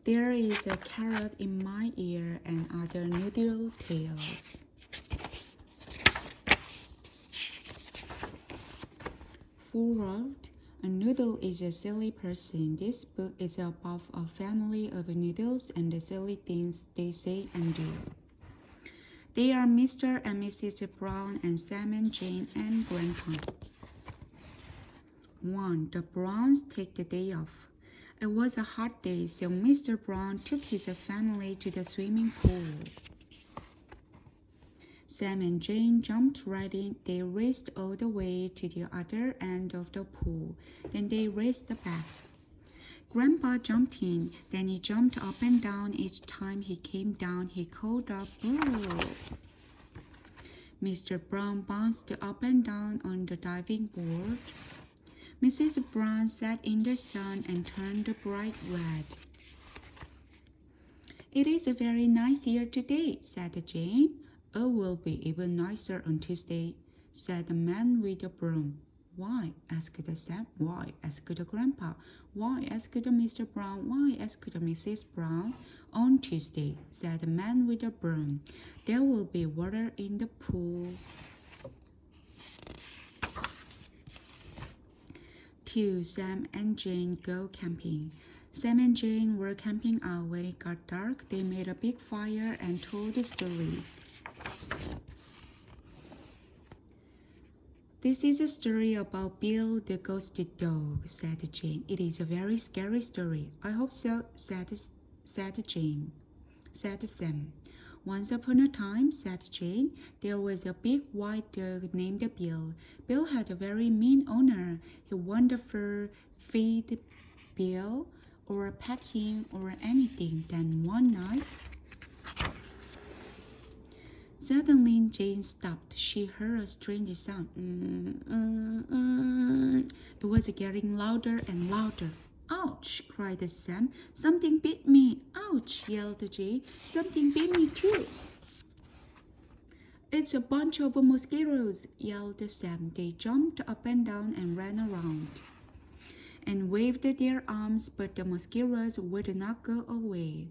There is a carrot in my ear and other noodle tales. Forward. A noodle is a silly person. This book is about a family of noodles and the silly things they say and do. They are Mr. and Mrs. Brown and Sam and Jane and Grandpa. 1. The Browns take the day off. It was a hot day, so Mr. Brown took his family to the swimming pool. Sam and Jane jumped right in. They raced all the way to the other end of the pool. Then they raced back. Grandpa jumped in. Then he jumped up and down. Each time he came down, he called up, "Boo!" Mr. Brown bounced up and down on the diving board. Mrs. Brown sat in the sun and turned bright red. "It is a very nice year today," said Jane. "It will be even nicer on Tuesday," said the man with the broom. "Why?" asked Sam. "Why?" asked Grandpa. "Why?" asked Mr. Brown. "Why?" asked Mrs. Brown. "On Tuesday," said the man with the broom, "there will be water in the pool." 2. Sam and Jane go camping. Sam and Jane were camping out. When it got dark, they made a big fire and told stories. "This is a story about Bill the ghost dog," said Jane. "It is a very scary story." "I hope so," said Sam. "Once upon a time," said Jane, "there was a big white dog named Bill. Bill had a very mean owner. He would never feed Bill or pet him or anything. Then one night, suddenly Jane stopped. She heard a strange sound. It was getting louder and louder. "Ouch!" cried Sam. "Something bit me!" "Ouch!" yelled Jane. "Something bit me too!" "It's a bunch of mosquitoes!" yelled Sam. They jumped up and down and ran around and waved their arms, but the mosquitoes would not go away.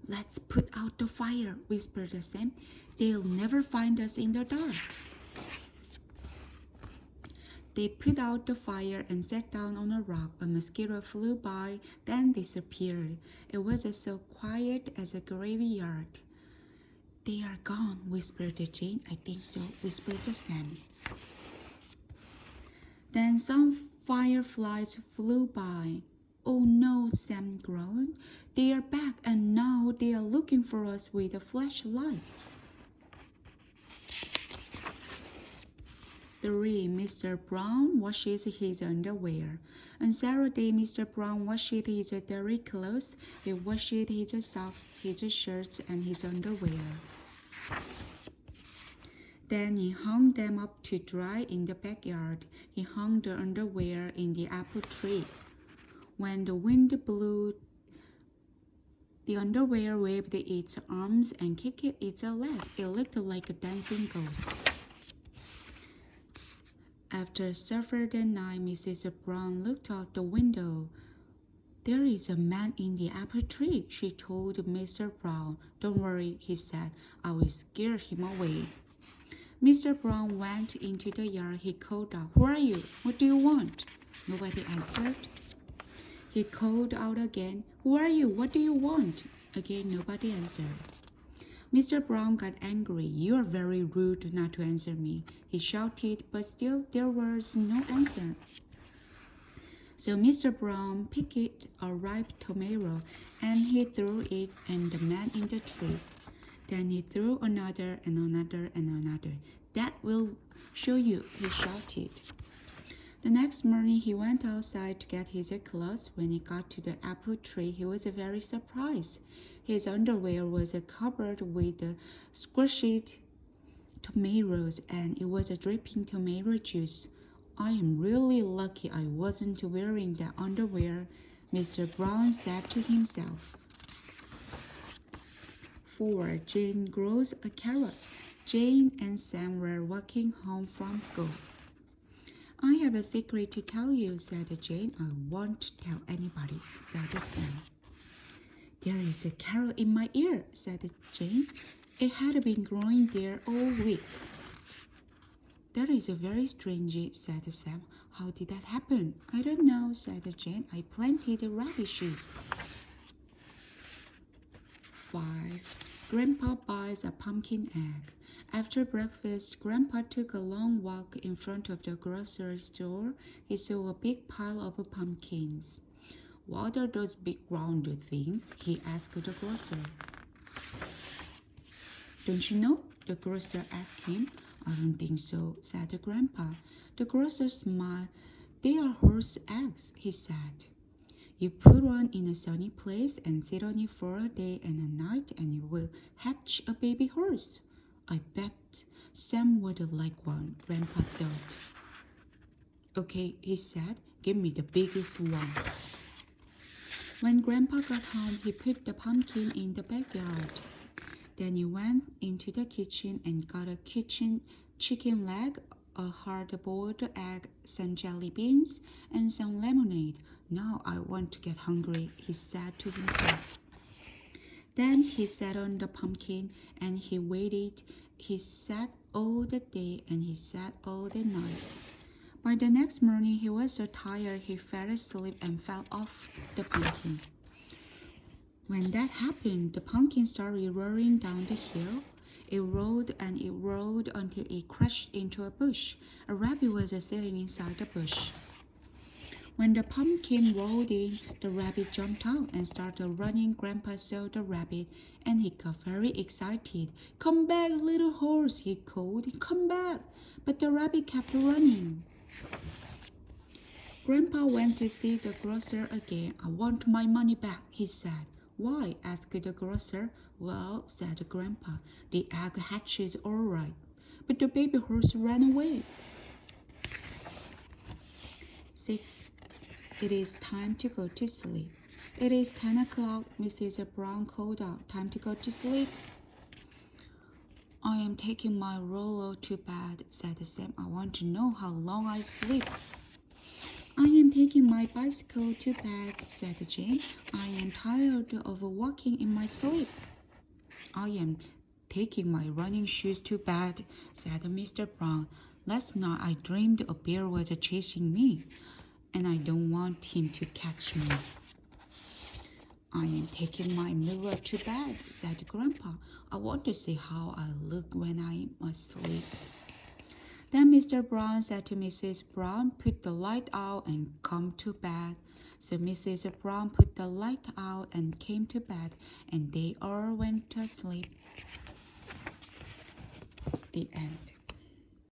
"Let's put out the fire," whispered Sam. "They'll never find us in the dark." They put out the fire and sat down on a rock. A mosquito flew by, then disappeared. It was so quiet as a graveyard. "They are gone," whispered Jane. "I think so," whispered Sam. Then some fireflies flew by. "Oh no," Sam groaned. "They are back, and now they are looking for us with the flashlights." 3. Mr. Brown washes his underwear. On Saturday, Mr. Brown washed his dirty clothes. He washed his socks, his shirts, and his underwear. Then he hung them up to dry in the backyard. He hung the underwear in the apple tree. When the wind blew, the underwear waved its arms and kicked its leg. It looked like a dancing ghost. After supper that night, Mrs. Brown looked out the window. "There is a man in the apple tree," she told Mr. Brown. "Don't worry," he said. "I will scare him away." Mr. Brown went into the yard. He called out, "Who are you? What do you want?" Nobody answered. He called out again, "Who are you? What do you want?" Again, nobody answered. Mr. Brown got angry. "You are very rude not to answer me," he shouted, but still there was no answer. So Mr. Brown picked a ripe tomato and he threw it at the man in the tree. Then he threw another and another and another. "That will show you," he shouted. The next morning he went outside to get his clothes. When he got to the apple tree, he was very surprised. His underwear was covered with squished tomatoes, and it was dripping tomato juice. "I am really lucky I wasn't wearing that underwear," Mr. Brown said to himself. 4. Jane grows a carrot. Jane and Sam were walking home from school. "I have a secret to tell you," said Jane. "I won't tell anybody," said Sam. There is a carrot in my ear, said Jane. It had been growing there all week. That is very strange, said Sam. How did that happen? I don't know, said Jane. I planted radishes. 5. Grandpa buys a pumpkin egg. After breakfast, Grandpa took a long walk in front of the grocery store. He saw a big pile of pumpkins. What are those big round things? He asked the grocer. Don't you know? The grocer asked him. I don't think so, said Grandpa. The grocer smiled. They are horse eggs, he said. You put one in a sunny place and sit on it for a day and a night and you will hatch a baby horse. I bet Sam would like one, Grandpa thought. Okay, he said, give me the biggest one. When Grandpa got home, he put the pumpkin in the backyard. Then he went into the kitchen and got a kitchen chicken leg, a hard-boiled egg, some jelly beans, and some lemonade. Now I want to get hungry, he said to himself. Then he sat on the pumpkin and he waited. He sat all the day and he sat all the night. By the next morning, he was so tired he fell asleep and fell off the pumpkin. When that happened, the pumpkin started rolling down the hill. It rolled and it rolled until it crashed into a bush. A rabbit was sitting inside the bush. When the pumpkin rolled in, the rabbit jumped out and started running. Grandpa saw the rabbit and he got very excited. Come back, little horse, he called. Come back. But the rabbit kept running. Grandpa went to see the grocer again. I want my money back, he said. Why? Asked the grocer. Well, said Grandpa, the egg hatches all right, but the baby horse ran away. 6. It is time to go to sleep. It is 10 o'clock, Mrs. Brown called out. Time to go to sleep. I am taking my roller to bed, said Sam. I want to know how long I sleep. I am taking my bicycle to bed, said Jane. I am tired of walking in my sleep. I am taking my running shoes to bed, said Mr. Brown. Last night I dreamed a bear was chasing me, and I don't want him to catch me. I am taking my mirror to bed, said Grandpa. I want to see how I look when I am asleep. Then Mr. Brown said to Mrs. Brown, put the light out and come to bed. So Mrs. Brown put the light out and came to bed, and they all went to sleep. The end.